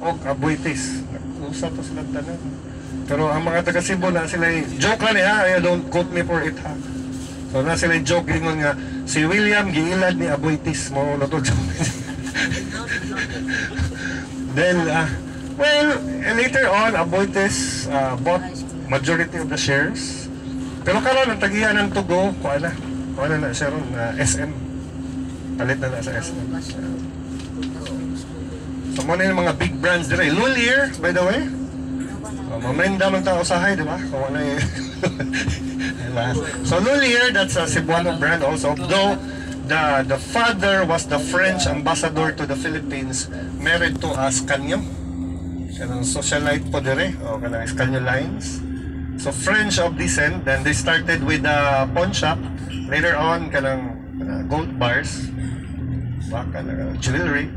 og Aboitiz. Usa to silang tanan. Pero ang mga taga Cebu na sila joke lang ha, don't quote me for it ha. So na sila joke gingon nga si William giilad ni Aboitiz mo na to. Then well, later on Aboitiz bought majority of the shares. Pero karon ang tagihan ng Tugo, kuana na siya ron SM. Palit na sa SM. So muna yung mga big brands dire. Lulier, by the way. Mamenda man tao usahay, di ba? Kung ano yung... So Lulier, that's a Cebuano brand also. Though the father was the French ambassador to the Philippines, married to Ascanio. Kanang socialite po dire, o kanang Ascanio lines. So French of descent, then they started with a pawn shop. Later on, kanang gold bars, kanang jewelry.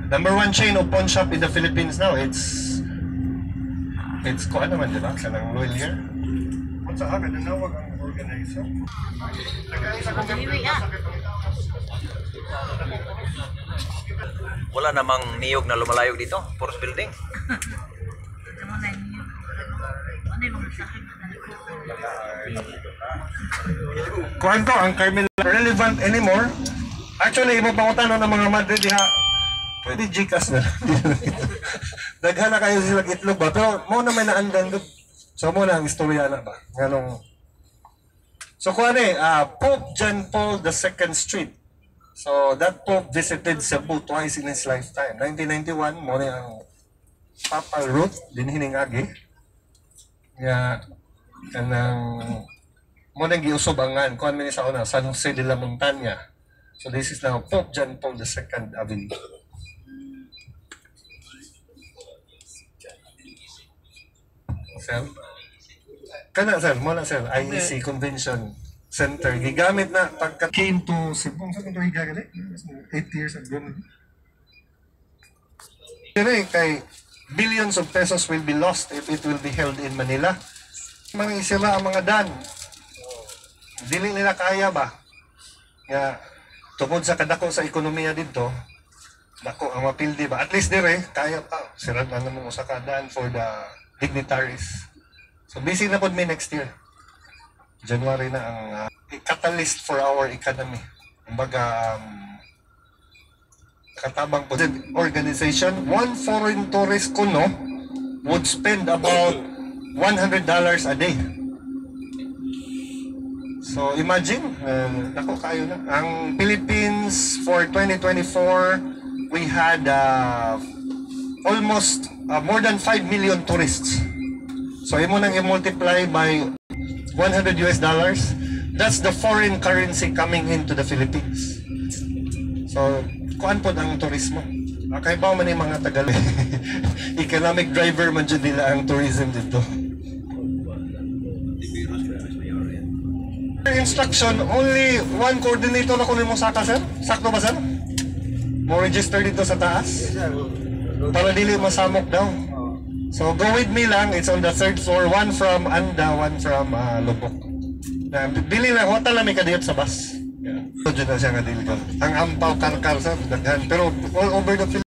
Number one chain of pawn shop in the Philippines now. It's ko ano man, di ba? Kanang Lulier. What's a agad? Nanawag ang organizer. Wala namang niyog na lumalayog dito, Force Building. Kuhan ko, ang Carmel relevant anymore. Actually, imo pangutan ng mga Madrid diha. Pwede Gcash na. Daghan na kayo silang itlog ba? Pero mo na may naandan doon. So mo na ang istorya na ba? Ganong... So kuhan Pope John Paul II Street. So that Pope visited Cebu twice in his lifetime. 1991, mo na ang Papal route, dinhining agi. Nga, kanang... Mo na giusob ang ngan. Kuhan man sa una, San Jose de la Montaña. So this is now Pope John Paul II Avenue. Sir? Kana sir, mo na sir, IEC Convention Center. Gigamit na pagka came to Cebu. Saan ito higagali? 8 years ago. Pero kay billions of pesos will be lost if it will be held in Manila. Mga isira ang mga dan. Dili nila kaya ba? Nga, tungkol sa kadako sa ekonomiya dito, dako ang mapildi ba? At least dire, kaya pa. Sira na naman sa kadaan for the dignitaries. So busy na po may next year. January na ang catalyst for our economy. Kumbaga, katabang po organization, one foreign tourist kuno would spend about $100 a day. So imagine, nako kayo na. Ang Philippines for 2024, we had almost more than 5 million tourists. So imo nang i-multiply by $100, that's the foreign currency coming into the Philippines. So kuan po ang turismo. Kaya ba man yung mga Tagalog? Economic driver man dyan nila ang tourism dito. Instruction, only one coordinator na kunin mo saka, sir? Sakto ba, sir? Mo register dito sa taas? Para dili masamok daw. So go with me lang, it's on the 3rd floor. One from Anda, one from Lubok. Dili lang, hotel lang may kadiyot sa bus. So dyan na siya nga dili ko. Ang ampaw karkar, sir, daghan. Pero all over the Philippines.